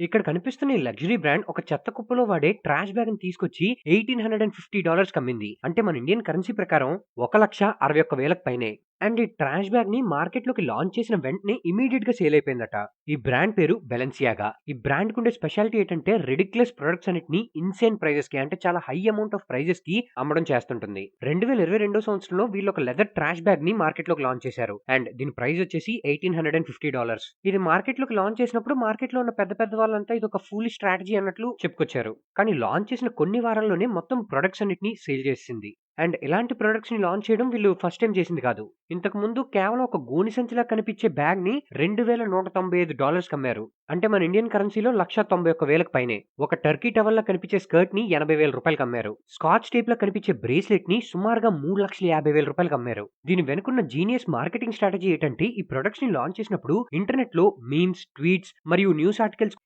ఇక్కడ కనిపిస్తున్న ఈ లగ్జరీ బ్రాండ్ ఒక చెత్త కుప్పలో వాడే ట్రాష్ బ్యాగ్‌ని తీసుకొచ్చి $1850కి అమ్మింది. అంటే మన ఇండియన్ కరెన్సీ ప్రకారం 1,61,000కి పైనే. అండ్ ఈ ట్రాష్ బ్యాగ్‌ని మార్కెట్‌లోకి లాంచ్ చేసిన వెంటనే ఇమ్మీడియేట్‌గా సేల్ అయిపోయిందట. ఈ బ్రాండ్ పేరు బెలెన్సియాగా. ఈ బ్రాండ్‌కుండే స్పెషాలిటీ ఏంటంటే రిడిక్యులస్ ప్రొడక్ట్స్ అన్నిటిని ఇన్‌సేన్ ప్రైజెస్‌కి అంటే చాలా హై అమౌంట్ ఆఫ్ ప్రైజెస్‌కి అమ్మడం చేస్తుంటుంది. 2022 సంవత్సరంలో వీళ్ళు ఒక లెదర్ ట్రాష్ బ్యాగ్‌ని మార్కెట్‌లోకి లాంచ్ చేశారు. అండ్ దీని ప్రైస్ వచ్చేసి $1850. ఇది మార్కెట్‌లోకి లాంచ్ చేసినప్పుడు మార్కెట్‌లో ఉన్న పెద్ద పెద్ద వాళ్ళంతా ఇదొక ఫూలిష్ స్ట్రాటజీ అన్నట్లు చెప్పుకొచ్చారు. కానీ లాంచ్ చేసిన కొన్ని వారాల్లోనే మొత్తం ప్రొడక్ట్స్ అన్నిటిని సేల్ చేసేసింది. అండ్ ఇలాంటి ప్రొడక్ట్స్‌ని లాంచ్ చేయడం వీళ్ళు ఫస్ట్ టైమ్ చేసింది కాదు. ఇంతకుముందు కేవలం ఒక గోనె సంచిలా కనిపించే బ్యాగ్‌ని $2,195కి అమ్మారు. అంటే మన ఇండియన్ కరెన్సీలో 1,91,000కి పైనే. ఒక టర్కీ టవల్‌లా కనిపించే స్కర్ట్‌ని $80,000కి అమ్మారు. స్కాచ్ టేప్‌లా కనిపించే బ్రేస్లెట్‌ని సుమారుగా $3,50,000కి అమ్మారు. దీని వెనుకున్న జీనియస్ మార్కెటింగ్ స్ట్రాటజీ ఏంటంటే ఈ ప్రొడక్ట్స్‌ని లాంచ్ చేసినప్పుడు ఇంటర్నెట్‌లో మీమ్స్, ట్వీట్స్ మరియు న్యూస్ ఆర్టికల్స్